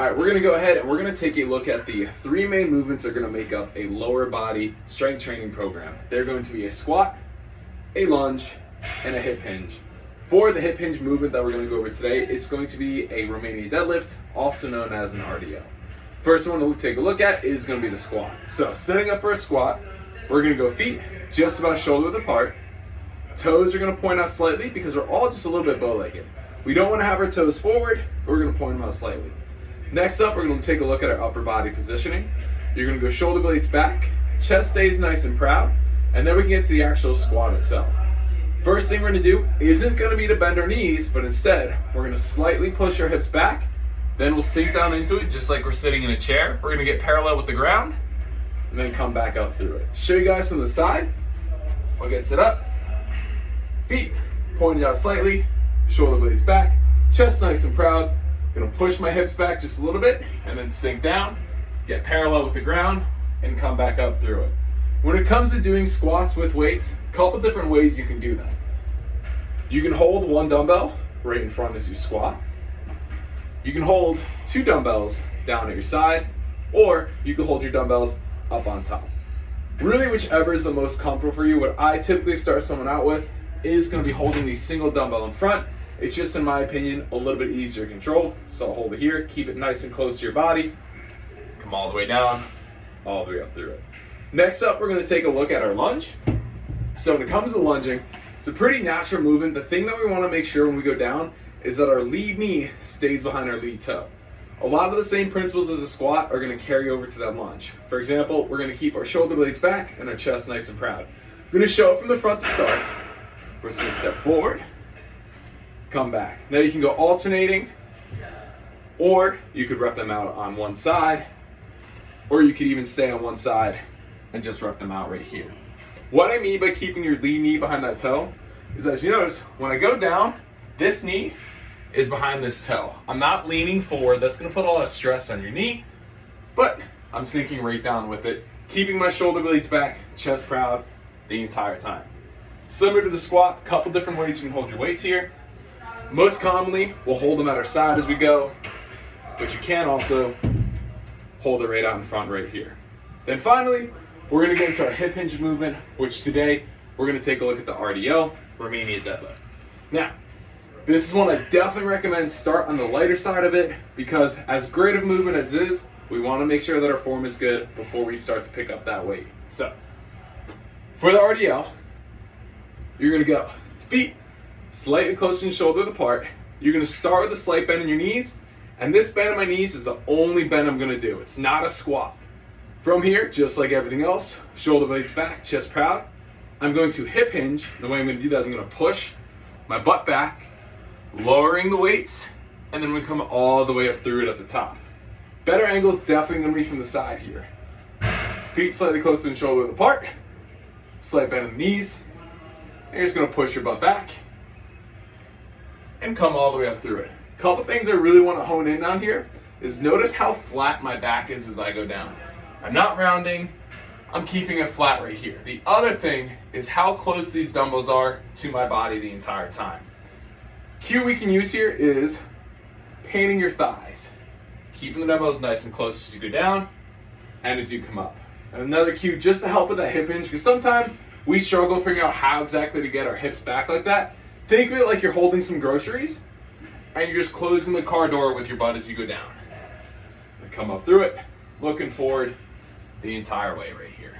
All right, we're gonna go ahead and we're gonna take a look at the three main movements that are gonna make up a lower body strength training program. They're going to be a squat, a lunge, and a hip hinge. For the hip hinge movement that we're gonna go over today, it's going to be a Romanian deadlift, also known as an RDL. First one to take a look at is gonna be the squat. So setting up for a squat, we're gonna go feet just about shoulder width apart. Toes are gonna point out slightly because we're all just a little bit bow-legged. We don't wanna have our toes forward, but we're gonna point them out slightly. Next up, we're going to take a look at our upper body positioning. You're going to go shoulder blades back, chest stays nice and proud, and then we can get to the actual squat itself. First thing we're going to do isn't going to be to bend our knees, but instead, we're going to slightly push our hips back, then we'll sink down into it just like we're sitting in a chair. We're going to get parallel with the ground, and then come back up through it. Show you guys from the side. We'll get set up. Feet pointed out slightly, shoulder blades back, chest nice and proud. Gonna push my hips back just a little bit and then sink down, get parallel with the ground, and come back up through it. When it comes to doing squats with weights, a couple different ways you can do that. You can hold one dumbbell right in front as you squat. You can hold two dumbbells down at your side, or you can hold your dumbbells up on top. Really, whichever is the most comfortable for you. What I typically start someone out with is gonna be holding the single dumbbell in front. It's just, in my opinion, a little bit easier to control. So I'll hold it here, keep it nice and close to your body, come all the way down, all the way up through it. Next up, we're gonna take a look at our lunge. So when it comes to lunging, it's a pretty natural movement. The thing that we wanna make sure when we go down is that our lead knee stays behind our lead toe. A lot of the same principles as a squat are gonna carry over to that lunge. For example, we're gonna keep our shoulder blades back and our chest nice and proud. We're gonna show it from the front to start. We're just gonna step forward, come back. Now you can go alternating, or you could rep them out on one side, or you could even stay on one side and just rep them out right here. What I mean by keeping your lead knee behind that toe is, as you notice, when I go down, this knee is behind this toe. I'm not leaning forward. That's gonna put a lot of stress on your knee, but I'm sinking right down with it, keeping my shoulder blades back, chest proud the entire time. Similar to the squat, a couple different ways you can hold your weights here. Most commonly, we'll hold them at our side as we go, but you can also hold it right out in front right here. Then finally, we're gonna get into our hip hinge movement, which today, we're gonna take a look at the RDL, Romanian deadlift. Now, this is one I definitely recommend start on the lighter side of it, because as great of a movement as it is, we wanna make sure that our form is good before we start to pick up that weight. So, for the RDL, you're gonna go feet slightly closer than shoulder width apart. You're gonna start with a slight bend in your knees, and this bend in my knees is the only bend I'm gonna do. It's not a squat. From here, just like everything else, shoulder blades back, chest proud. I'm going to hip hinge. The way I'm gonna do that, I'm gonna push my butt back, lowering the weights, and then we come all the way up through it at the top. Better angle is definitely gonna be from the side here. Feet slightly closer than shoulder width apart, slight bend in the knees. And you're just gonna push your butt back, and come all the way up through it. Couple things I really want to hone in on here is notice how flat my back is as I go down. I'm not rounding, I'm keeping it flat right here. The other thing is how close these dumbbells are to my body the entire time. Cue we can use here is painting your thighs. Keeping the dumbbells nice and close as you go down and as you come up. And another cue just to help with that hip hinge, because sometimes we struggle figuring out how exactly to get our hips back like that. Think of it like you're holding some groceries and you're just closing the car door with your butt as you go down. And come up through it, looking forward the entire way right here.